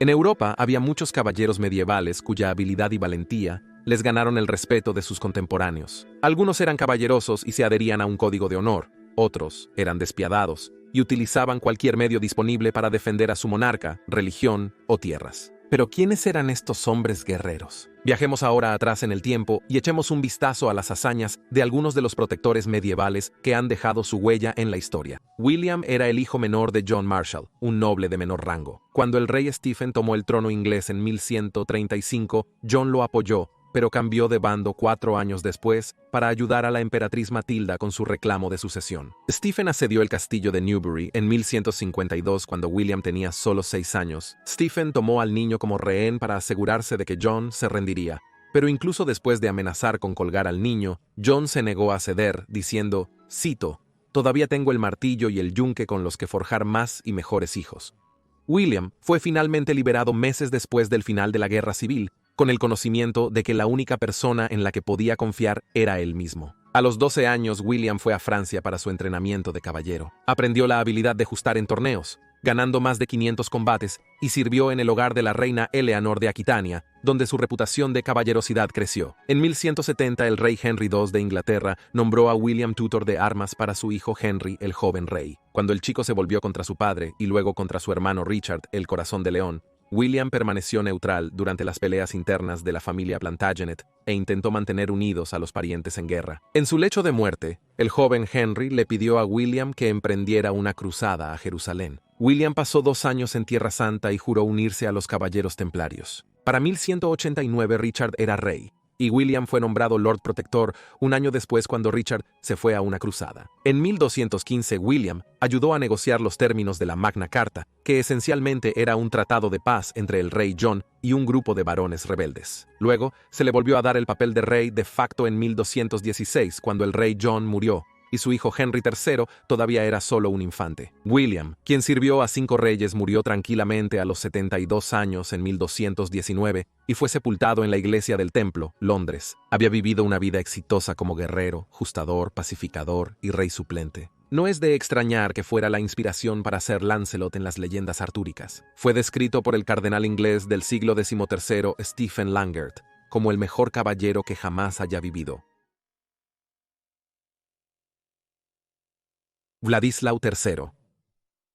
En Europa había muchos caballeros medievales cuya habilidad y valentía les ganaron el respeto de sus contemporáneos. Algunos eran caballerosos y se adherían a un código de honor, otros eran despiadados y utilizaban cualquier medio disponible para defender a su monarca, religión o tierras. Pero ¿quiénes eran estos hombres guerreros? Viajemos ahora atrás en el tiempo y echemos un vistazo a las hazañas de algunos de los protectores medievales que han dejado su huella en la historia. William era el hijo menor de John Marshall, un noble de menor rango. Cuando el rey Stephen tomó el trono inglés en 1135, John lo apoyó, pero cambió de bando 4 años después para ayudar a la emperatriz Matilda con su reclamo de sucesión. Stephen asedió el castillo de Newbury en 1152 cuando William tenía solo 6 años. Stephen tomó al niño como rehén para asegurarse de que John se rendiría. Pero incluso después de amenazar con colgar al niño, John se negó a ceder, diciendo, cito, «Todavía tengo el martillo y el yunque con los que forjar más y mejores hijos». William fue finalmente liberado meses después del final de la Guerra Civil, con el conocimiento de que la única persona en la que podía confiar era él mismo. A los 12 años, William fue a Francia para su entrenamiento de caballero. Aprendió la habilidad de justar en torneos, ganando más de 500 combates, y sirvió en el hogar de la reina Eleanor de Aquitania, donde su reputación de caballerosidad creció. En 1170, el rey Henry II de Inglaterra nombró a William tutor de armas para su hijo Henry, el joven rey. Cuando el chico se volvió contra su padre y luego contra su hermano Richard, el corazón de león, William permaneció neutral durante las peleas internas de la familia Plantagenet e intentó mantener unidos a los parientes en guerra. En su lecho de muerte, el joven Henry le pidió a William que emprendiera una cruzada a Jerusalén. William pasó 2 años en Tierra Santa y juró unirse a los caballeros templarios. Para 1189 Richard era rey, y William fue nombrado Lord Protector un año después cuando Richard se fue a una cruzada. En 1215 William ayudó a negociar los términos de la Magna Carta, que esencialmente era un tratado de paz entre el rey John y un grupo de varones rebeldes. Luego, se le volvió a dar el papel de rey de facto en 1216 cuando el rey John murió, y su hijo Henry III todavía era solo un infante. William, quien sirvió a 5 reyes, murió tranquilamente a los 72 años en 1219 y fue sepultado en la iglesia del Templo, Londres. Había vivido una vida exitosa como guerrero, justador, pacificador y rey suplente. No es de extrañar que fuera la inspiración para ser Lancelot en las leyendas artúricas. Fue descrito por el cardenal inglés del siglo XIII Stephen Langert como el mejor caballero que jamás haya vivido. Vladislao III.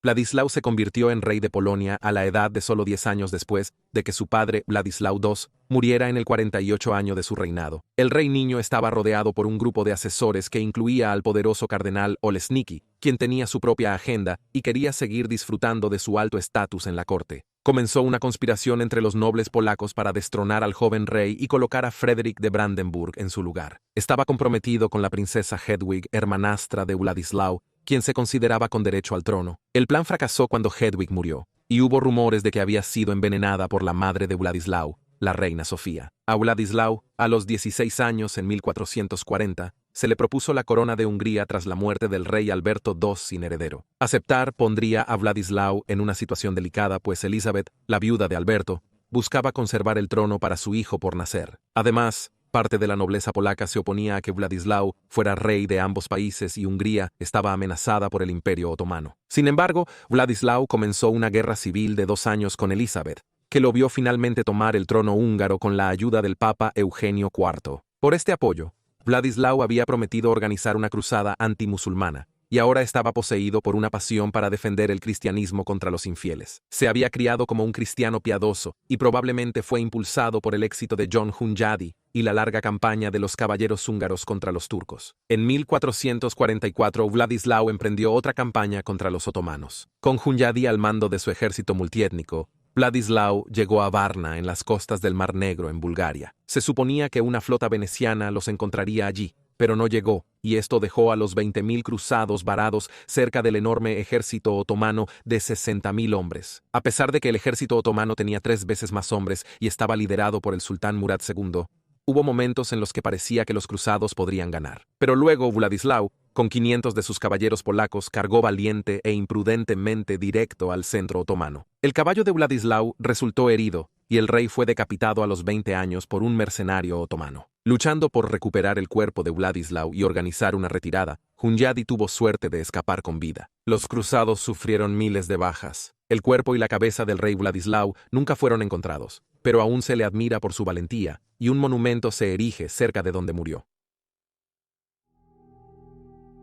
Vladislao se convirtió en rey de Polonia a la edad de solo 10 años después de que su padre, Vladislao II, muriera en el 48 año de su reinado. El rey niño estaba rodeado por un grupo de asesores que incluía al poderoso cardenal Olesnicki, quien tenía su propia agenda y quería seguir disfrutando de su alto estatus en la corte. Comenzó una conspiración entre los nobles polacos para destronar al joven rey y colocar a Frederick de Brandenburg en su lugar. Estaba comprometido con la princesa Hedwig, hermanastra de Vladislao, quien se consideraba con derecho al trono. El plan fracasó cuando Hedwig murió, y hubo rumores de que había sido envenenada por la madre de Vladislao, la reina Sofía. A Vladislao, a los 16 años en 1440, se le propuso la corona de Hungría tras la muerte del rey Alberto II sin heredero. Aceptar pondría a Vladislao en una situación delicada, pues Elizabeth, la viuda de Alberto, buscaba conservar el trono para su hijo por nacer. Además, parte de la nobleza polaca se oponía a que Vladislao fuera rey de ambos países y Hungría estaba amenazada por el Imperio Otomano. Sin embargo, Vladislao comenzó una guerra civil de 2 años con Elizabeth, que lo vio finalmente tomar el trono húngaro con la ayuda del Papa Eugenio IV. Por este apoyo, Vladislao había prometido organizar una cruzada antimusulmana, y ahora estaba poseído por una pasión para defender el cristianismo contra los infieles. Se había criado como un cristiano piadoso y probablemente fue impulsado por el éxito de John Hunyadi y la larga campaña de los caballeros húngaros contra los turcos. En 1444, Vladislao emprendió otra campaña contra los otomanos. Con Hunyadi al mando de su ejército multiétnico, Vladislao llegó a Varna en las costas del Mar Negro en Bulgaria. Se suponía que una flota veneciana los encontraría allí, pero no llegó, y esto dejó a los 20.000 cruzados varados cerca del enorme ejército otomano de 60.000 hombres. A pesar de que el ejército otomano tenía 3 veces más hombres y estaba liderado por el sultán Murad II, hubo momentos en los que parecía que los cruzados podrían ganar. Pero luego Vladislao, con 500 de sus caballeros polacos, cargó valiente e imprudentemente directo al centro otomano. El caballo de Vladislao resultó herido, y el rey fue decapitado a los 20 años por un mercenario otomano. Luchando por recuperar el cuerpo de Vladislao y organizar una retirada, Hunyadi tuvo suerte de escapar con vida. Los cruzados sufrieron miles de bajas. El cuerpo y la cabeza del rey Vladislao nunca fueron encontrados, pero aún se le admira por su valentía, y un monumento se erige cerca de donde murió.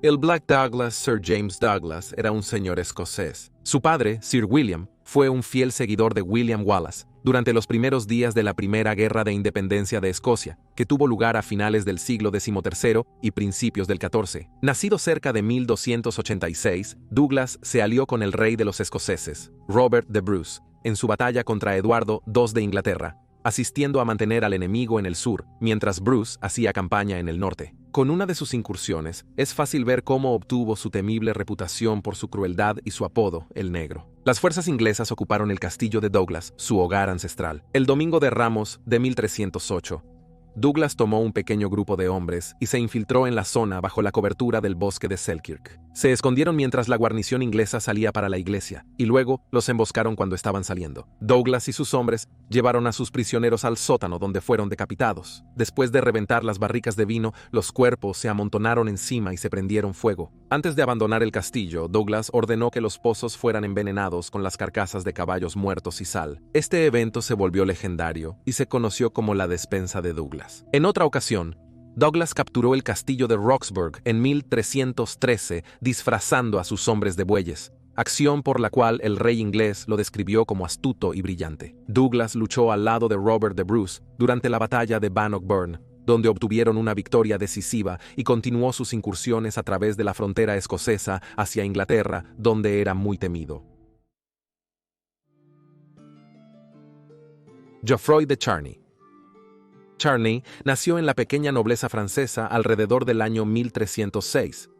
El Black Douglas, Sir James Douglas, era un señor escocés. Su padre, Sir William, fue un fiel seguidor de William Wallace durante los primeros días de la Primera Guerra de Independencia de Escocia, que tuvo lugar a finales del siglo XIII y principios del XIV. Nacido cerca de 1286, Douglas se alió con el rey de los escoceses, Robert de Bruce, en su batalla contra Eduardo II de Inglaterra, asistiendo a mantener al enemigo en el sur, mientras Bruce hacía campaña en el norte. Con una de sus incursiones, es fácil ver cómo obtuvo su temible reputación por su crueldad y su apodo, el Negro. Las fuerzas inglesas ocuparon el castillo de Douglas, su hogar ancestral. El Domingo de Ramos de 1308, Douglas tomó un pequeño grupo de hombres y se infiltró en la zona bajo la cobertura del bosque de Selkirk. Se escondieron mientras la guarnición inglesa salía para la iglesia, y luego los emboscaron cuando estaban saliendo. Douglas y sus hombres llevaron a sus prisioneros al sótano donde fueron decapitados. Después de reventar las barricas de vino, los cuerpos se amontonaron encima y se prendieron fuego. Antes de abandonar el castillo, Douglas ordenó que los pozos fueran envenenados con las carcasas de caballos muertos y sal. Este evento se volvió legendario y se conoció como la despensa de Douglas. En otra ocasión, Douglas capturó el castillo de Roxburgh en 1313 disfrazando a sus hombres de bueyes, acción por la cual el rey inglés lo describió como astuto y brillante. Douglas luchó al lado de Robert de Bruce durante la batalla de Bannockburn, donde obtuvieron una victoria decisiva, y continuó sus incursiones a través de la frontera escocesa hacia Inglaterra, donde era muy temido. Geoffroy de Charny. Charny nació en la pequeña nobleza francesa alrededor del año 1306,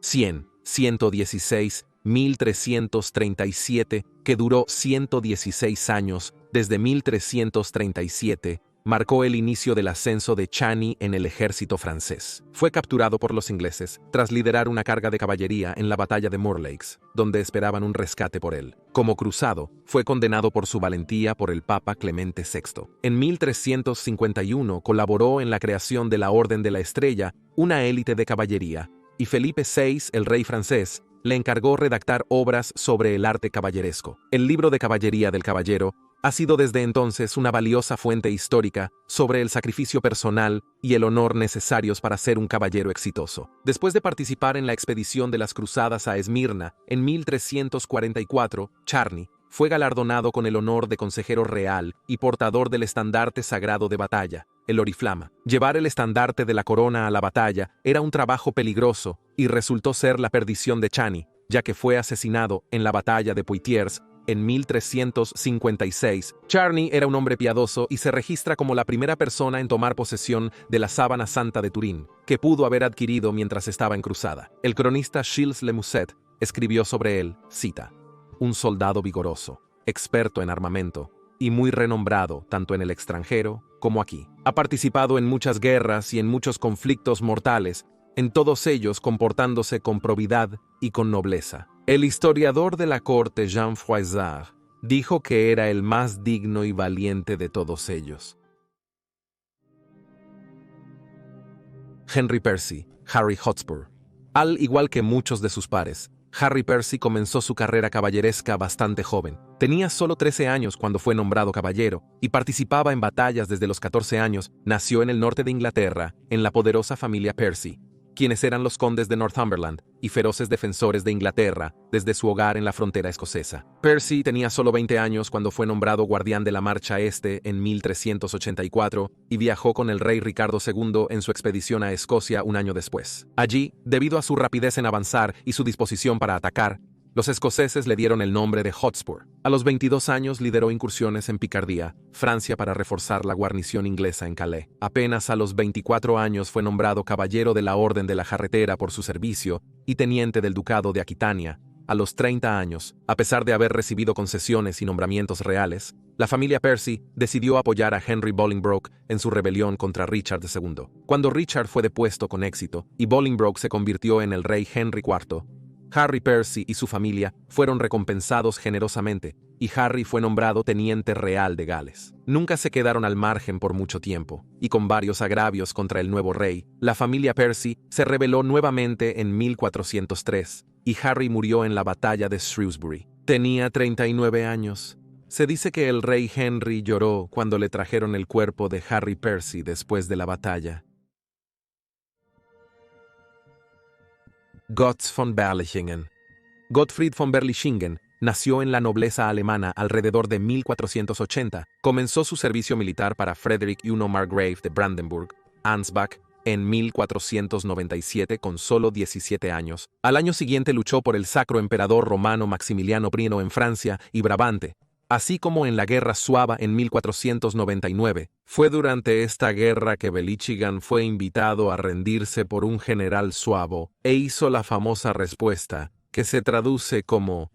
1337, que duró 116 años. Desde 1337, marcó el inicio del ascenso de Charny en el ejército francés. Fue capturado por los ingleses tras liderar una carga de caballería en la batalla de Morlaix, donde esperaban un rescate por él. Como cruzado, fue condenado por su valentía por el Papa Clemente VI. En 1351 colaboró en la creación de la Orden de la Estrella, una élite de caballería, y Felipe VI, el rey francés, le encargó redactar obras sobre el arte caballeresco. El libro de caballería del caballero ha sido desde entonces una valiosa fuente histórica sobre el sacrificio personal y el honor necesarios para ser un caballero exitoso. Después de participar en la expedición de las cruzadas a Esmirna en 1344, Charny fue galardonado con el honor de consejero real y portador del estandarte sagrado de batalla, el oriflama. Llevar el estandarte de la corona a la batalla era un trabajo peligroso y resultó ser la perdición de Charny, ya que fue asesinado en la batalla de Poitiers en 1356. Charny era un hombre piadoso y se registra como la primera persona en tomar posesión de la sábana santa de Turín, que pudo haber adquirido mientras estaba en cruzada. El cronista Gilles Le Musset escribió sobre él, cita: un soldado vigoroso, experto en armamento y muy renombrado tanto en el extranjero como aquí. Ha participado en muchas guerras y en muchos conflictos mortales, en todos ellos comportándose con probidad y con nobleza. El historiador de la corte Jean Froissart dijo que era el más digno y valiente de todos ellos. Henry Percy, Harry Hotspur. Al igual que muchos de sus pares, Harry Percy comenzó su carrera caballeresca bastante joven. Tenía solo 13 años cuando fue nombrado caballero y participaba en batallas desde los 14 años. Nació en el norte de Inglaterra, en la poderosa familia Percy, quienes eran los condes de Northumberland y feroces defensores de Inglaterra desde su hogar en la frontera escocesa. Percy tenía solo 20 años cuando fue nombrado guardián de la Marcha Este en 1384 y viajó con el rey Ricardo II en su expedición a Escocia un año después. Allí, debido a su rapidez en avanzar y su disposición para atacar, los escoceses le dieron el nombre de Hotspur. A los 22 años lideró incursiones en Picardía, Francia, para reforzar la guarnición inglesa en Calais. Apenas a los 24 años fue nombrado caballero de la Orden de la Jarretera por su servicio y teniente del Ducado de Aquitania. A los 30 años, a pesar de haber recibido concesiones y nombramientos reales, la familia Percy decidió apoyar a Henry Bolingbroke en su rebelión contra Richard II. Cuando Richard fue depuesto con éxito y Bolingbroke se convirtió en el rey Henry IV, Harry Percy y su familia fueron recompensados generosamente, y Harry fue nombrado teniente real de Gales. Nunca se quedaron al margen por mucho tiempo, y con varios agravios contra el nuevo rey, la familia Percy se rebeló nuevamente en 1403, y Harry murió en la batalla de Shrewsbury. Tenía 39 años. Se dice que el rey Henry lloró cuando le trajeron el cuerpo de Harry Percy después de la batalla. Götz von Berlichingen. Gottfried von Berlichingen nació en la nobleza alemana alrededor de 1480. Comenzó su servicio militar para Frederick I Margrave de Brandenburg, Ansbach, en 1497 con solo 17 años. Al año siguiente luchó por el Sacro Emperador Romano Maximiliano I en Francia y Brabante, así como en la Guerra Suaba en 1499. Fue durante esta guerra que Berlichingen fue invitado a rendirse por un general suabo e hizo la famosa respuesta, que se traduce como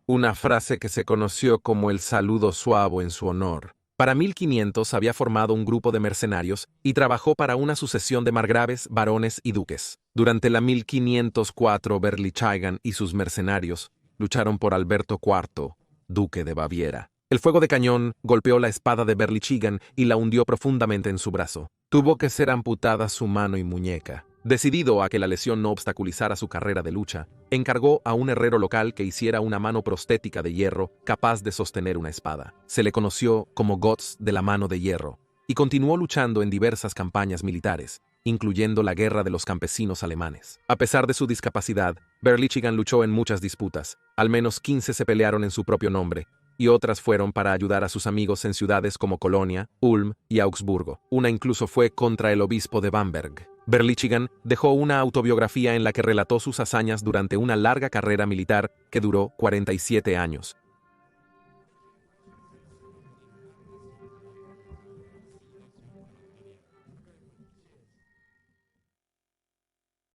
una frase que se conoció como el saludo suavo en su honor. Para 1500 había formado un grupo de mercenarios y trabajó para una sucesión de margraves, barones y duques. Durante la 1504 Berlichingen y sus mercenarios lucharon por Alberto IV, duque de Baviera. El fuego de cañón golpeó la espada de Berlichingen y la hundió profundamente en su brazo. Tuvo que ser amputada su mano y muñeca. Decidido a que la lesión no obstaculizara su carrera de lucha, encargó a un herrero local que hiciera una mano prostética de hierro capaz de sostener una espada. Se le conoció como Götz de la mano de hierro, y continuó luchando en diversas campañas militares, incluyendo la Guerra de los Campesinos Alemanes. A pesar de su discapacidad, Berlichingen luchó en muchas disputas. Al menos 15 se pelearon en su propio nombre, y otras fueron para ayudar a sus amigos en ciudades como Colonia, Ulm y Augsburgo. Una incluso fue contra el obispo de Bamberg. Berlichingen dejó una autobiografía en la que relató sus hazañas durante una larga carrera militar que duró 47 años.